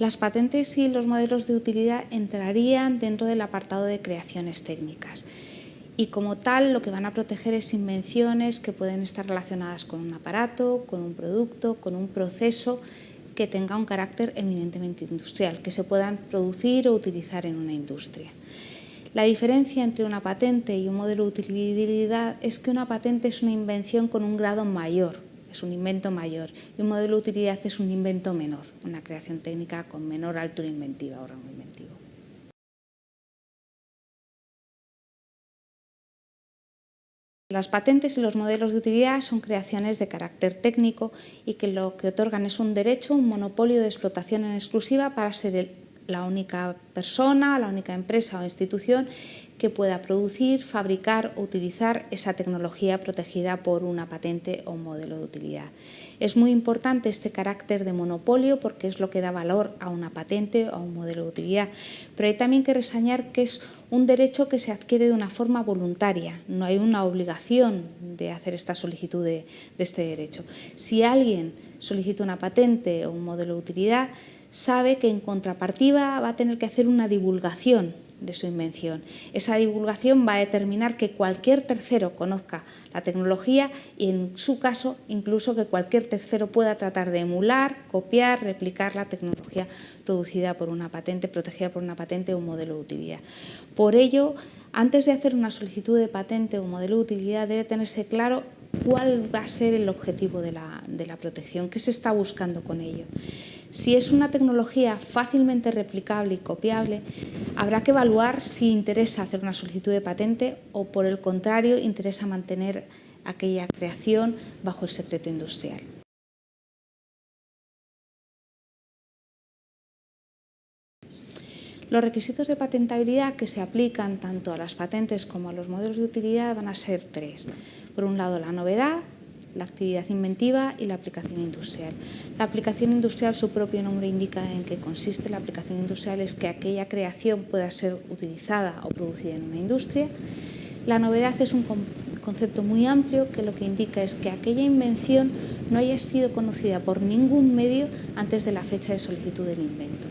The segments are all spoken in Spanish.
Las patentes y los modelos de utilidad entrarían dentro del apartado de creaciones técnicas y como tal lo que van a proteger es invenciones que pueden estar relacionadas con un aparato, con un producto, con un proceso que tenga un carácter eminentemente industrial, que se puedan producir o utilizar en una industria. La diferencia entre una patente y un modelo de utilidad es que una patente es una invención con un grado mayor, es un invento mayor, y un modelo de utilidad es un invento menor, una creación técnica con menor altura inventiva o rango inventivo. Las patentes y los modelos de utilidad son creaciones de carácter técnico y que lo que otorgan es un derecho, un monopolio de explotación en exclusiva para ser la única persona, la única empresa o institución que pueda producir, fabricar o utilizar esa tecnología protegida por una patente o un modelo de utilidad. Es muy importante este carácter de monopolio porque es lo que da valor a una patente o a un modelo de utilidad, pero hay también que reseñar que es un derecho que se adquiere de una forma voluntaria, no hay una obligación de hacer esta solicitud de este derecho. Si alguien solicita una patente o un modelo de utilidad, sabe que en contrapartida va a tener que hacer una divulgación de su invención. Esa divulgación va a determinar que cualquier tercero conozca la tecnología y, en su caso, incluso que cualquier tercero pueda tratar de emular, copiar, replicar la tecnología producida por una patente, protegida por una patente o un modelo de utilidad. Por ello, antes de hacer una solicitud de patente o modelo de utilidad, debe tenerse claro cuál va a ser el objetivo de la protección, qué se está buscando con ello. Si es una tecnología fácilmente replicable y copiable, habrá que evaluar si interesa hacer una solicitud de patente o, por el contrario, interesa mantener aquella creación bajo el secreto industrial. Los requisitos de patentabilidad que se aplican tanto a las patentes como a los modelos de utilidad van a ser tres. Por un lado, la novedad, la actividad inventiva y la aplicación industrial. La aplicación industrial, su propio nombre indica en qué consiste. La aplicación industrial es que aquella creación pueda ser utilizada o producida en una industria. La novedad es un concepto muy amplio que lo que indica es que aquella invención no haya sido conocida por ningún medio antes de la fecha de solicitud del invento.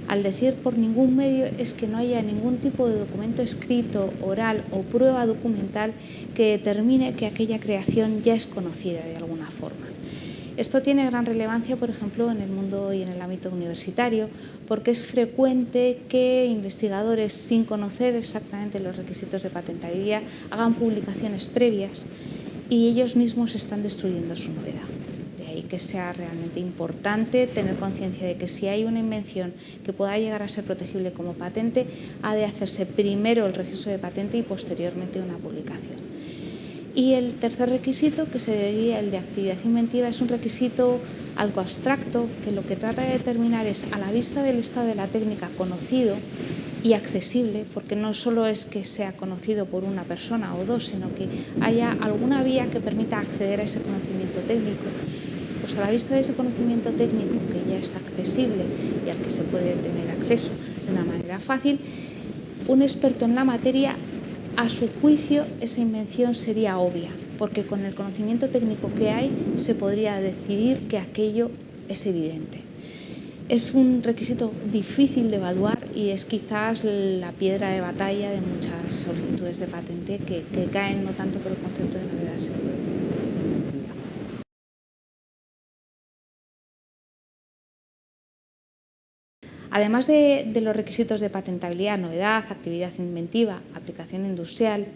Al decir por ningún medio es que no haya ningún tipo de documento escrito, oral o prueba documental que determine que aquella creación ya es conocida de alguna forma. Esto tiene gran relevancia, por ejemplo, en el mundo y en el ámbito universitario, porque es frecuente que investigadores, sin conocer exactamente los requisitos de patentabilidad, hagan publicaciones previas y ellos mismos están destruyendo su novedad. Y que sea realmente importante tener conciencia de que si hay una invención que pueda llegar a ser protegible como patente, ha de hacerse primero el registro de patente y posteriormente una publicación. Y el tercer requisito, que sería el de actividad inventiva, es un requisito algo abstracto que lo que trata de determinar es, a la vista del estado de la técnica conocido y accesible, porque no solo es que sea conocido por una persona o dos, sino que haya alguna vía que permita acceder a ese conocimiento técnico. Pues a la vista de ese conocimiento técnico que ya es accesible y al que se puede tener acceso de una manera fácil, un experto en la materia, a su juicio, esa invención sería obvia, porque con el conocimiento técnico que hay se podría decidir que aquello es evidente. Es un requisito difícil de evaluar y es quizás la piedra de batalla de muchas solicitudes de patente que caen no tanto por el concepto de novedad, sino por el Además de los requisitos de patentabilidad, novedad, actividad inventiva, aplicación industrial,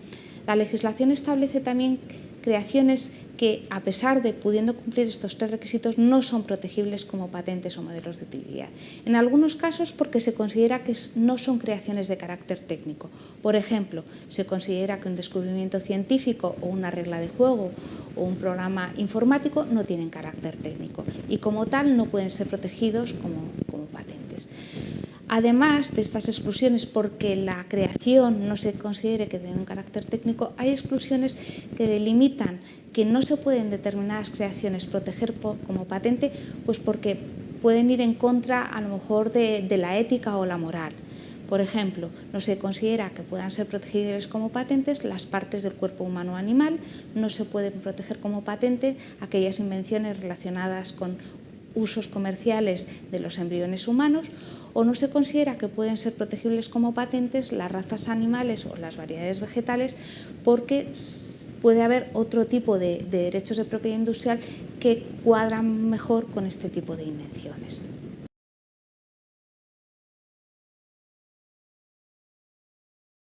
la legislación establece también creaciones que, a pesar de pudiendo cumplir estos tres requisitos, no son protegibles como patentes o modelos de utilidad. En algunos casos porque se considera que no son creaciones de carácter técnico. Por ejemplo, se considera que un descubrimiento científico o una regla de juego o un programa informático no tienen carácter técnico y como tal no pueden ser protegidos como patentes. Además de estas exclusiones, porque la creación no se considere que tenga un carácter técnico, hay exclusiones que delimitan que no se pueden determinadas creaciones proteger como patente, pues porque pueden ir en contra a lo mejor de la ética o la moral. Por ejemplo, no se considera que puedan ser protegibles como patentes las partes del cuerpo humano o animal, no se pueden proteger como patente aquellas invenciones relacionadas con usos comerciales de los embriones humanos, o no se considera que pueden ser protegibles como patentes las razas animales o las variedades vegetales porque puede haber otro tipo de derechos de propiedad industrial que cuadran mejor con este tipo de invenciones.